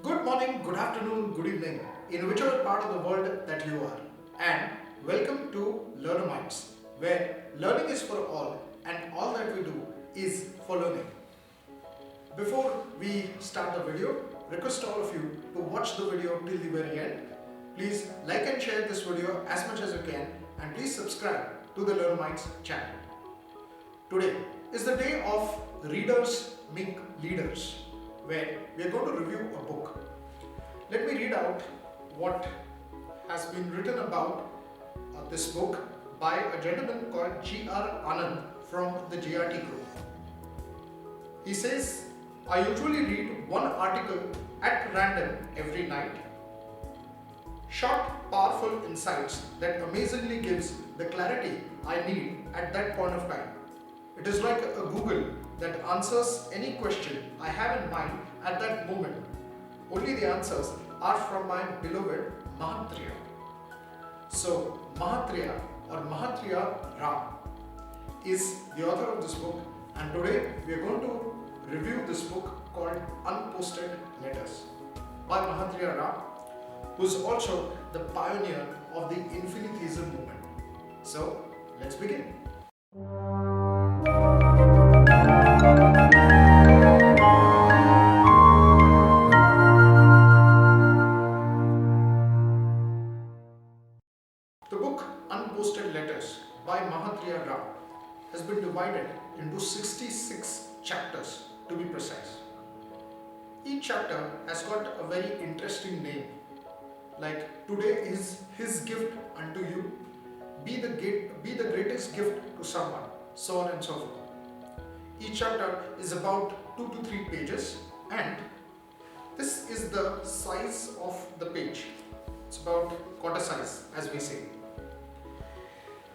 Good morning, good afternoon, good evening, in whichever part of the world that you are. And welcome to Learnamytes, where learning is for all and all that we do is for learning. Before we start the video, request all of you to watch the video till the very end. Please like and share this video as much as you can and please subscribe to the Learnamytes channel. Today is the day of Readers Make Leaders, where we are going to review a book. Let me read out what has been written about this book by a gentleman called G.R. Anand from the GRT group. He says, I usually read one article at random every night. Short, powerful insights that amazingly gives the clarity I need at that point of time. It is like a Google that answers any question I have in mind at that moment. Only the answers are from my beloved Mahatria. So Mahatria or Mahatria Ra is the author of this book, and today we are going to review this book called Unposted Letters by Mahatria Ra, who is also the pioneer of the infinitism movement. So let's begin. The book Unposted Letters by Mahatria Ra has been divided into 66 chapters to be precise. Each chapter has got a very interesting name, like today is his gift unto you, be the greatest gift to someone, so on and so forth. Each chapter is about 2 to 3 pages, and this is the size of the page. It's about quarter size, as we say.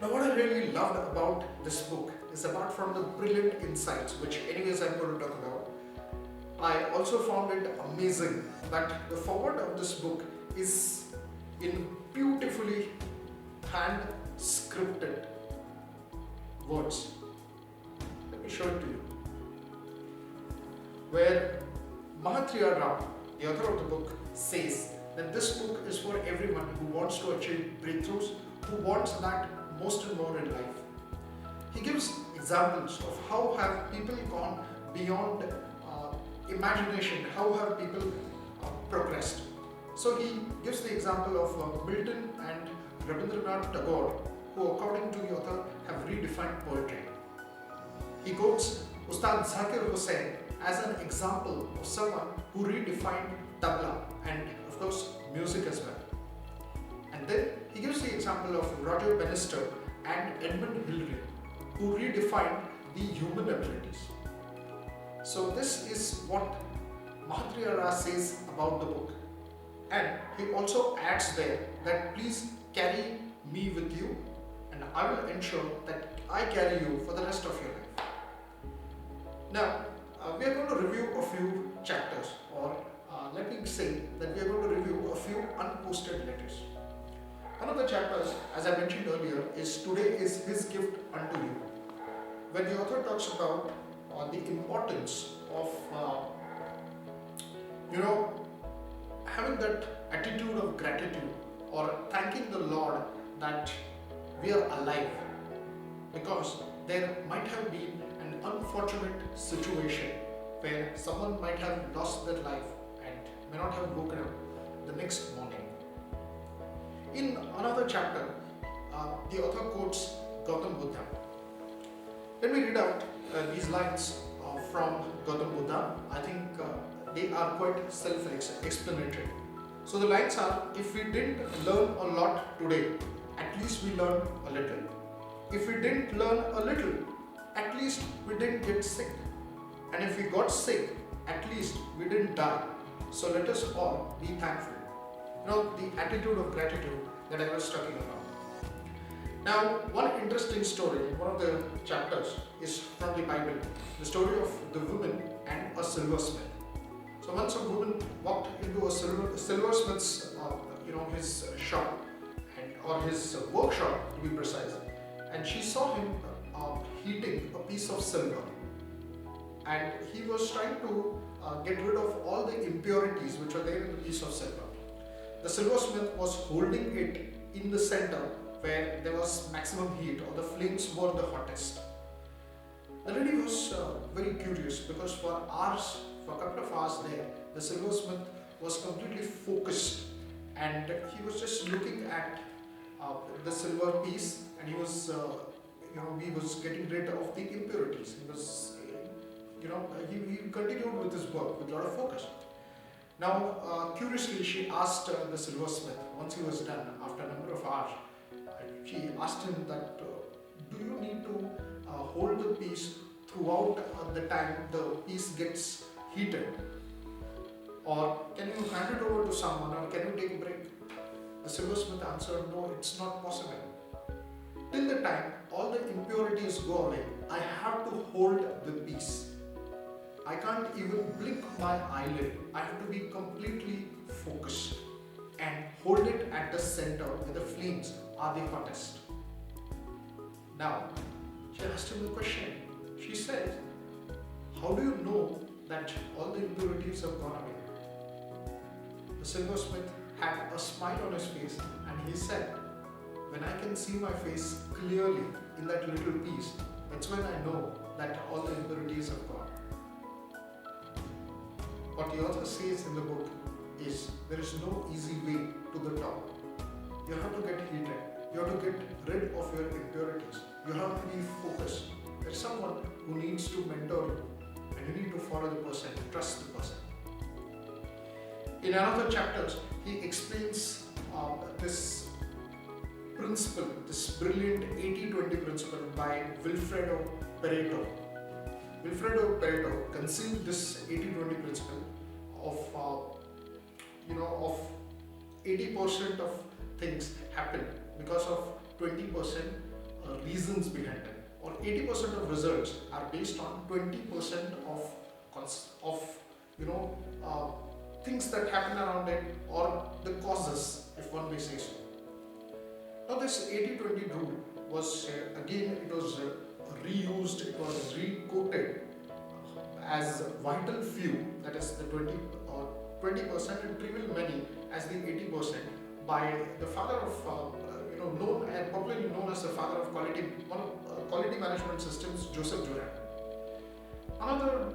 Now, what I really loved about this book is, apart from the brilliant insights, which anyways I'm going to talk about, I also found it amazing that the foreword of this book is in beautifully hand scripted words. Let me show it to you. Where Mahatria Ra, the author of the book, says that this book is for everyone who wants to achieve breakthroughs, who wants that most and more in life. He gives examples of how have people gone beyond imagination, how have people progressed. So he gives the example of Milton and Rabindranath Tagore, who according to the author have redefined poetry. He quotes Ustad Zakir Hussain as an example of someone who redefined tabla and of course music as well. And then he gives the example of Roger Bannister and Edmund Hillary, who redefined the human abilities. So this is what Mahatria Ra says about the book. And he also adds there that please carry me with you, and I will ensure that I carry you for the rest of your life. Now, we are going to review a few chapters, or let me say that we are going to review a few unposted letters. One of the chapters, as I mentioned earlier, is Today is His Gift unto You, where the author talks about the importance of having that attitude of gratitude, or thanking the Lord that we are alive, because there might have been an unfortunate situation where someone might have lost their life and may not have woken up the next morning. In another chapter, the author quotes Gautam Buddha. Let me read out these lines from Gautam Buddha. I think they are quite self-explanatory. So the lines are, if we didn't learn a lot today, at least we learned a little. If we didn't learn a little, at least we didn't get sick. And if we got sick, at least we didn't die. So let us all be thankful. The attitude of gratitude that I was talking about. Now, one interesting story, one of the chapters is from the Bible, the story of the woman and a silversmith. So once a woman walked into a silversmith's, his shop, or his workshop to be precise, and she saw him heating a piece of silver. and he was trying to get rid of all the impurities which were there in the piece of silver. The silversmith was holding it in the center where there was maximum heat or the flames were the hottest. The lady was very curious because for hours, for a couple of hours there, the silversmith was completely focused and he was just looking at the silver piece, and he was, he was getting rid of the impurities. He was, he continued with his work with a lot of focus. Now, curiously, she asked the silversmith, once he was done, after a number of hours, she asked him that, do you need to hold the piece throughout the time the piece gets heated? Or can you hand it over to someone, or can you take a break? The silversmith answered, no, it's not possible. Till the time all the impurities go away, I have to hold the piece. I can't even blink my eyelid. I have to be completely focused and hold it at the center where the flames are the hottest. Now, she asked him a question. She said, how do you know that all the impurities have gone away? The silversmith had a smile on his face and he said, when I can see my face clearly in that little piece, that's when I know that all the impurities have gone. What the author says in the book is there is no easy way to the top. You have to get heated. You have to get rid of your impurities. You have to be focused. There's someone who needs to mentor you, and you need to follow the person, trust the person. In another chapters, he explains this principle, this brilliant 80-20 principle by Vilfredo Pareto. Vilfredo Pareto conceived this 80-20 principle of, of 80% of things happen because of 20% reasons behind it, or 80% of results are based on 20% of things that happen around it, or the causes, if one may say so. Now this 80-20 rule was again, it was reused, it was re-quoted as vital few, that is the 20% and trivial many as the 80% by the father of known and popularly known as the father of quality management systems, Joseph Joran. Another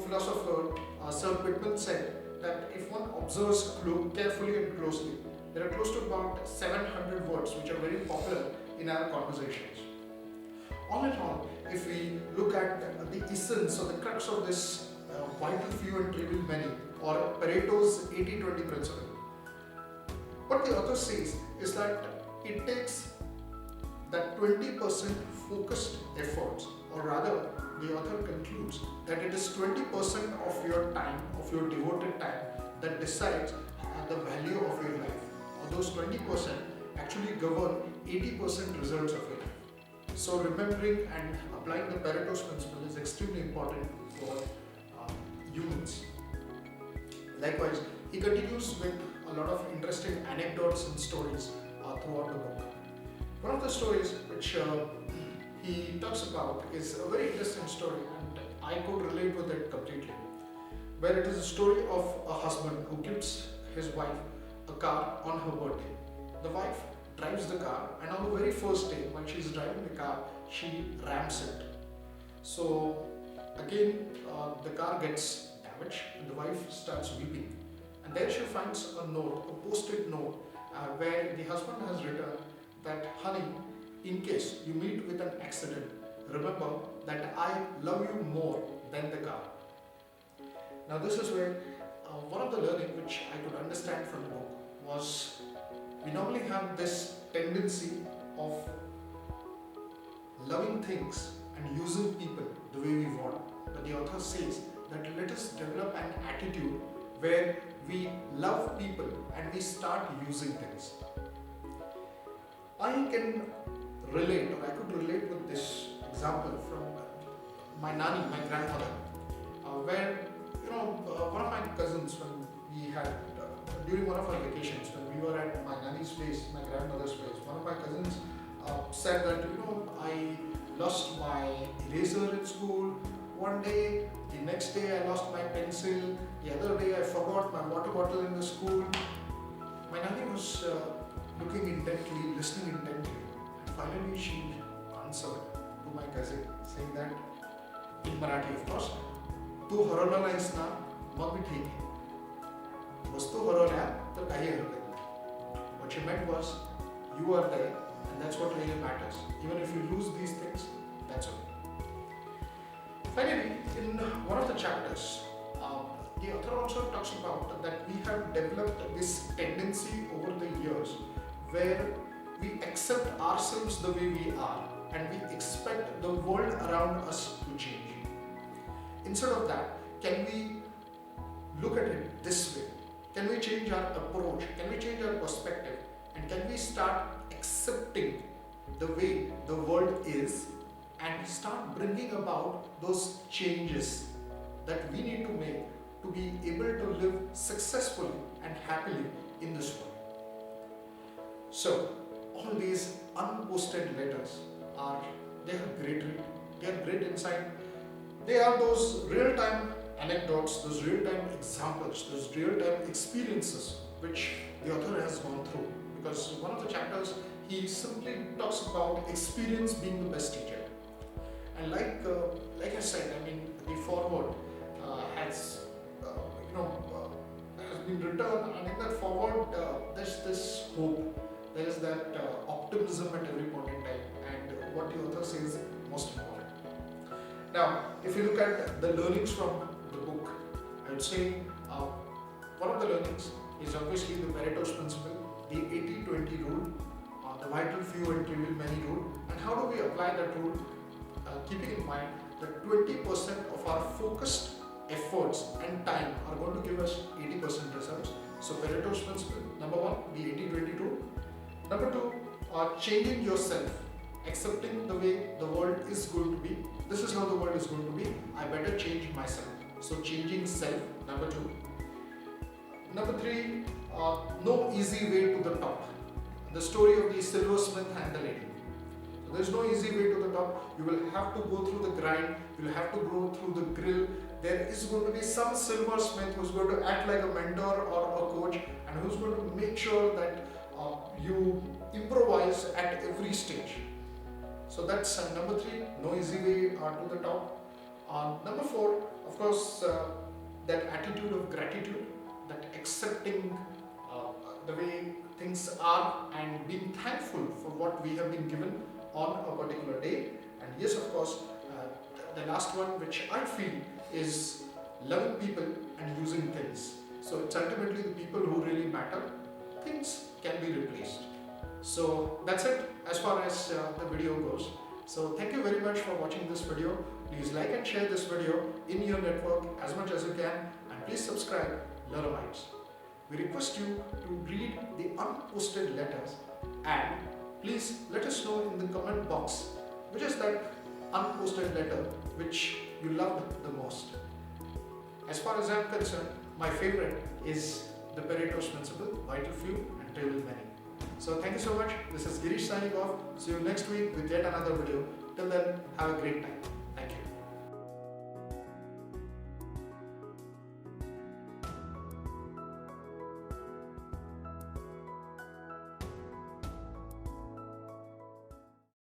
philosopher, Sir Pittman, said that if one observes carefully and closely, there are close to about 700 words which are very popular in our conversations. All in all, if we look at the essence or the crux of this vital few and trivial many, or Pareto's 80-20 principle, what the author says is that it takes that 20% focused efforts, or rather the author concludes that it is 20% of your time, of your devoted time, that decides the value of your life. Or those 20% actually govern 80% results of your life. So remembering and applying the Pareto's principle is extremely important for humans. Likewise, he continues with a lot of interesting anecdotes and stories throughout the book. One of the stories which he talks about is a very interesting story, and I could relate with it completely, where it is a story of a husband who gives his wife a car on her birthday. The wife drives the car, and on the very first day when she is driving the car, she rams it. So again, the car gets damaged and the wife starts weeping. And there she finds a note, a post-it note, where the husband has written that, honey, in case you meet with an accident, remember that I love you more than the car. Now this is where one of the learning which I could understand from the book was, we normally have this tendency of loving things and using people the way we want. But the author says that let us develop an attitude where we love people and we start using things. I can relate, or I could relate with this example from my nanny, my grandmother, where one of my cousins, when we had during one of our vacations, when we were at my nanny's place, my grandmother's place, one of my cousins said that I lost my eraser in school, one day, the next day I lost my pencil, the other day I forgot my water bottle in the school. My nanny was looking intently, listening intently, and finally she answered to my cousin, saying that in Marathi, of course, तू हरवला नाहीस ना, मग मी ठीक आहे. वस्तू हरवल्या तर काही हरकत नाही. What she meant was, you are there, and that's what really matters. Even if you lose these things, that's okay. Finally, in one of the chapters, the author also talks about that we have developed this tendency over the years where we accept ourselves the way we are and we expect the world around us to change. Instead of that, can we look at it this way? Can we change our approach? Can we change our perspective? And can we start accepting the way the world is and start bringing about those changes that we need to make to be able to live successfully and happily in this world? So, all these unposted letters they are great read, they are great insight. They are those real-time anecdotes, those real-time examples, those real-time experiences which the author has gone through. Because one of the chapters, he simply talks about experience being the best teacher. And like I said, I mean, the foreword has been written, and in that foreword, there's this hope, there is that optimism at every point in time, and what the author says is most important. Now, if you look at the learnings from the book, I would say one of the learnings is obviously the Pareto's principle, the 80-20 rule, the vital few and trivial many rule, and how do we apply that rule, keeping in mind that 20% of our focused efforts and time are going to give us 80% results. So Pareto's principle, number one, the 80-20 rule. Number two, changing yourself, accepting the way the world is going to be. This is how the world is going to be. I better change myself. So changing self, number two. Number three, no easy way to the top. The story of the silversmith and the lady. So there's no easy way to the top. You will have to go through the grind. You will have to go through the grill. There is going to be some silversmith who's going to act like a mentor or a coach, and who's going to make sure that you improvise at every stage. So that's number three, no easy way to the top. Number four, of course, that attitude of gratitude, that accepting the way things are and being thankful for what we have been given on a particular day. And yes, of course, the last one, which I feel, is loving people and using things. So it's ultimately the people who really matter. Things can be replaced. So that's it as far as the video goes. So thank you very much for watching this video. Please like and share this video in your network as much as you can, and please subscribe Learnamytes. We request you to read the unposted letters, and please let us know in the comment box which is that unposted letter which you loved the most. As far as I'm concerned, my favorite is the Pareto's principle, vital few and trivial many. So thank you so much. This is Girish signing off. See you next week with yet another video. Till then, have a great time.